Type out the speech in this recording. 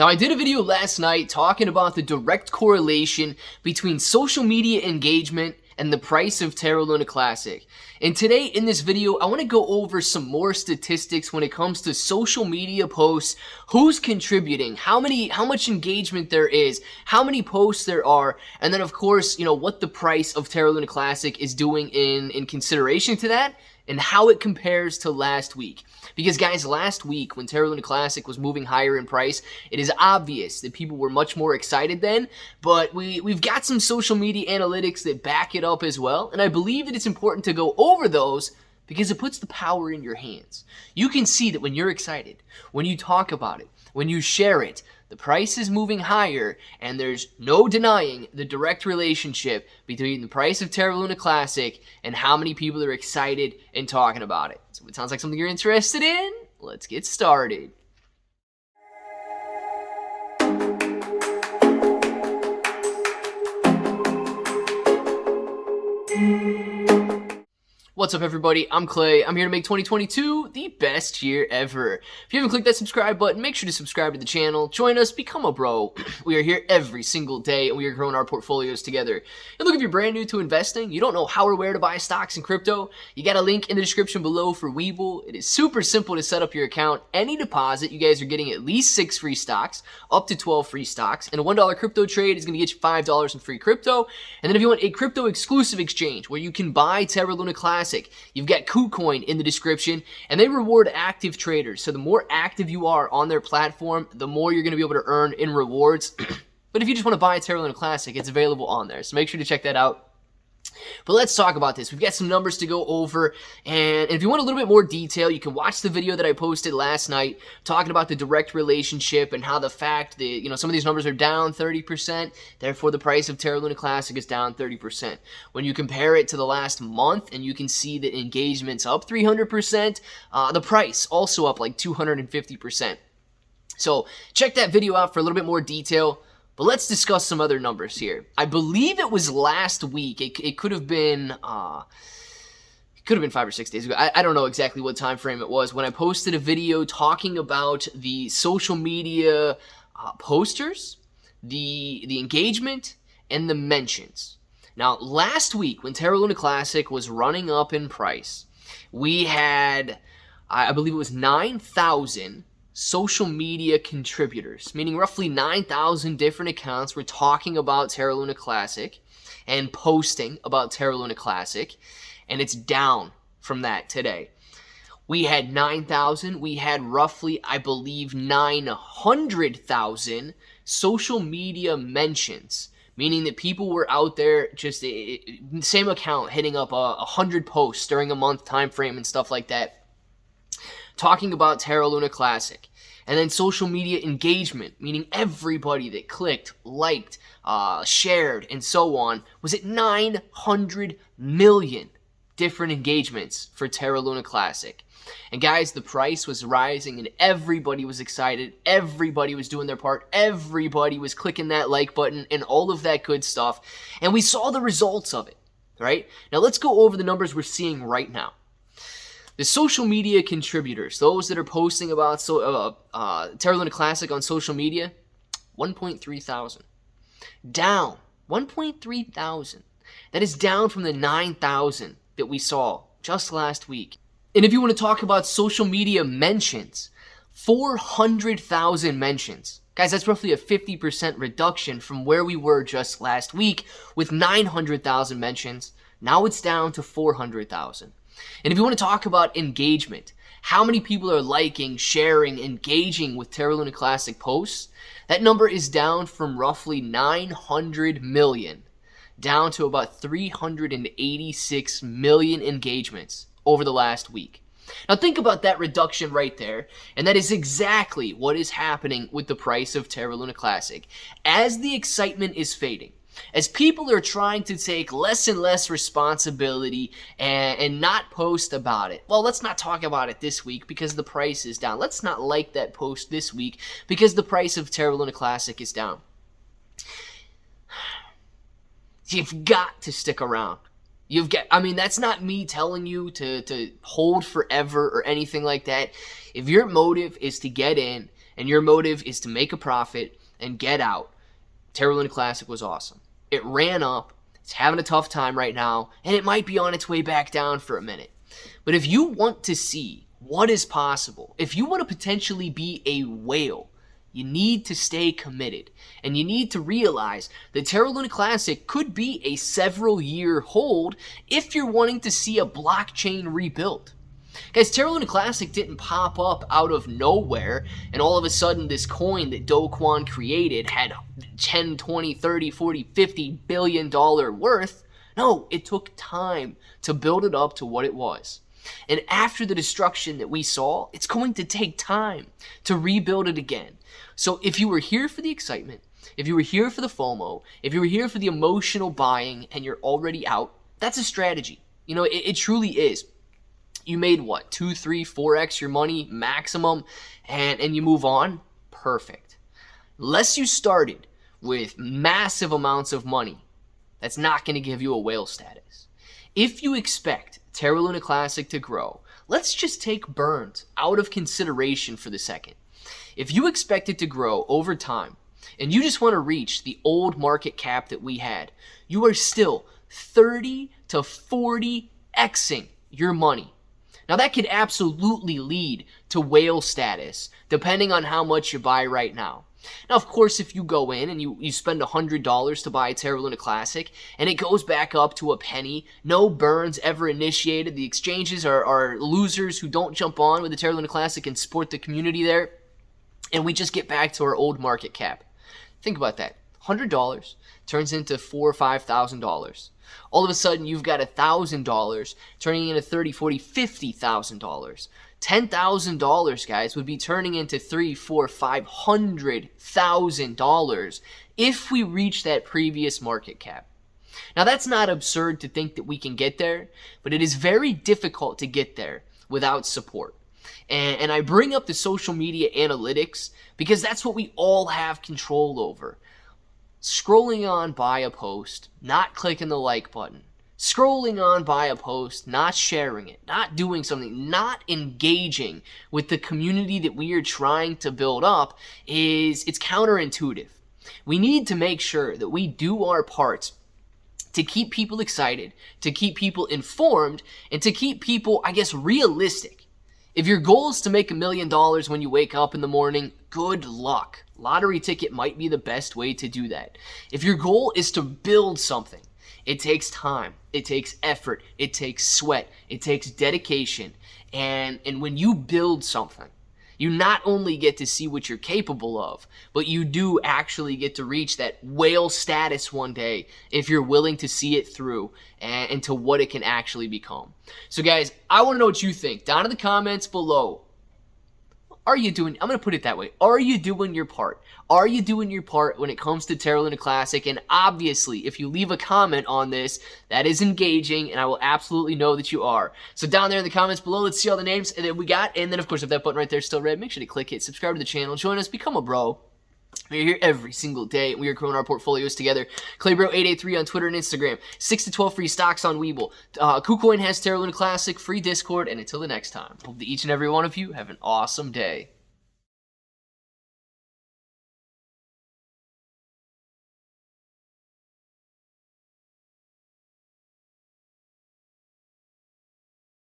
Now, I did a video last night talking about the direct correlation between social media engagement and the price of Terra Luna Classic. And today in this video, I want to go over some more statistics when it comes to social media posts, who's contributing, how much engagement there is, how many posts there are, and then of course, what the price of Terra Luna Classic is doing in consideration to that, and how it compares to last week. Because guys, last week when Terra Luna Classic was moving higher in price, it is obvious that people were much more excited then, but we've got some social media analytics that back it up as well, and I believe that it's important to go over those because it puts the power in your hands. You can see that when you're excited, when you talk about it, when you share it, the price is moving higher, and there's no denying the direct relationship between the price of Terra Luna Classic and how many people are excited and talking about it. So if it sounds like something you're interested in, let's get started. What's up, everybody? I'm Clay. I'm here to make 2022 the best year ever. If you haven't clicked that subscribe button, make sure to subscribe to the channel. Join us, become a bro. We are here every single day, and we are growing our portfolios together. And look, if you're brand new to investing, you don't know how or where to buy stocks in crypto, you got a link in the description below for Webull. It is super simple to set up your account. Any deposit, you guys are getting at least 6 free stocks, up to 12 free stocks, and a $1 crypto trade is going to get you $5 in free crypto. And then if you want a crypto exclusive exchange where you can buy Terra Luna Classic, you've got KuCoin in the description, and they reward active traders. So the more active you are on their platform, the more you're going to be able to earn in rewards. But if you just want to buy a Terra Luna Classic, it's available on there. So make sure to check that out. But let's talk about this. We've got some numbers to go over, and if you want a little bit more detail, you can watch the video that I posted last night talking about the direct relationship and how the fact that, some of these numbers are down 30%, therefore the price of Terra Luna Classic is down 30%. When you compare it to the last month, and you can see that engagement's up 300%, the price also up like 250%. So check that video out for a little bit more detail. But let's discuss some other numbers here. I believe it was last week. It could have been 5 or 6 days ago. I don't know exactly what time frame it was when I posted a video talking about the social media posters, the engagement, and the mentions. Now, last week when Terra Luna Classic was running up in price, we had, I believe it was 9,000 social media contributors, meaning roughly 9,000 different accounts were talking about Terra Luna Classic and posting about Terra Luna Classic, and it's down from that today. We had 9,000, we had roughly, I believe, 900,000 social media mentions, meaning that people were out there just, same account, hitting up 100 posts during a month time frame and stuff like that, talking about Terra Luna Classic. And then social media engagement, meaning everybody that clicked, liked, shared, and so on, was at 900 million different engagements for Terra Luna Classic. And guys, the price was rising and everybody was excited, everybody was doing their part, everybody was clicking that like button and all of that good stuff. And we saw the results of it, right? Now let's go over the numbers we're seeing right now. The social media contributors, those that are posting about Terra Luna Classic on social media, 1.3 thousand. Down, 1.3 thousand. That is down from the 9,000 that we saw just last week. And if you want to talk about social media mentions, 400,000 mentions. Guys, that's roughly a 50% reduction from where we were just last week with 900,000 mentions. Now it's down to 400,000. And if you want to talk about engagement, how many people are liking, sharing, engaging with Terra Luna Classic posts, that number is down from roughly 900 million down to about 386 million engagements over the last week. Now think about that reduction right there, and that is exactly what is happening with the price of Terra Luna Classic. As the excitement is fading, as people are trying to take less and less responsibility and not post about it. Well, let's not talk about it this week because the price is down. Let's not like that post this week because the price of Terra Luna Classic is down. You've got to stick around. That's not me telling you to hold forever or anything like that. If your motive is to get in and your motive is to make a profit and get out, Terra Luna Classic was awesome. It ran up, it's having a tough time right now, and it might be on its way back down for a minute. But if you want to see what is possible, if you want to potentially be a whale, you need to stay committed, and you need to realize that Terra Luna Classic could be a several-year hold if you're wanting to see a blockchain rebuild. Guys, Terra Luna Classic didn't pop up out of nowhere, and all of a sudden this coin that Do Kwon created had 10, 20, 30, 40, 50 billion dollar worth. No, it took time to build it up to what it was. And after the destruction that we saw, it's going to take time to rebuild it again. So if you were here for the excitement, if you were here for the FOMO, if you were here for the emotional buying and you're already out, that's a strategy. You know, it truly is. You made what, 2, 3, 4x your money maximum, and you move on? Perfect. Unless you started with massive amounts of money, that's not going to give you a whale status. If you expect Terra Luna Classic to grow, let's just take burns out of consideration for the second. If you expect it to grow over time, and you just want to reach the old market cap that we had, you are still 30 to 40xing your money. Now that could absolutely lead to whale status, depending on how much you buy right now. Now, of course, if you go in and you spend $100 to buy Terra Luna Classic, and it goes back up to a penny, no burns ever initiated, the exchanges are losers who don't jump on with the Terra Luna Classic and support the community there, and we just get back to our old market cap. Think about that. $100 turns into $4,000 or $5,000. All of a sudden, you've got $1,000 turning into $30,000, $40,000, $50,000. $10,000, guys, would be turning into $300,000, $400,000, $500,000 if we reach that previous market cap. Now, that's not absurd to think that we can get there, but it is very difficult to get there without support. And I bring up the social media analytics because that's what we all have control over. Scrolling on by a post, not clicking the like button. Scrolling on by a post, not sharing it, not doing something, not engaging with the community that we are trying to build up it's counterintuitive. We need to make sure that we do our parts to keep people excited, to keep people informed, and to keep people, I guess, realistic. If your goal is to make $1 million when you wake up in the morning, good luck. Lottery ticket might be the best way to do that. If your goal is to build something, it takes time, it takes effort, it takes sweat, it takes dedication. And when you build something, you not only get to see what you're capable of, but you do actually get to reach that whale status one day if you're willing to see it through and to what it can actually become. So guys, I want to know what you think. Down in the comments below, are you doing, I'm going to put it that way, are you doing your part? Are you doing your part when it comes to Terra Luna Classic? And obviously, if you leave a comment on this, that is engaging, and I will absolutely know that you are. So down there in the comments below, let's see all the names that we got. And then, of course, if that button right there is still red, make sure to click it, subscribe to the channel, join us, become a bro. We're here every single day. We are growing our portfolios together. ClayBro883 on Twitter and Instagram. 6 to 12 free stocks on Webull. KuCoin has Terra Luna Classic, free Discord, and until the next time, hope that each and every one of you have an awesome day.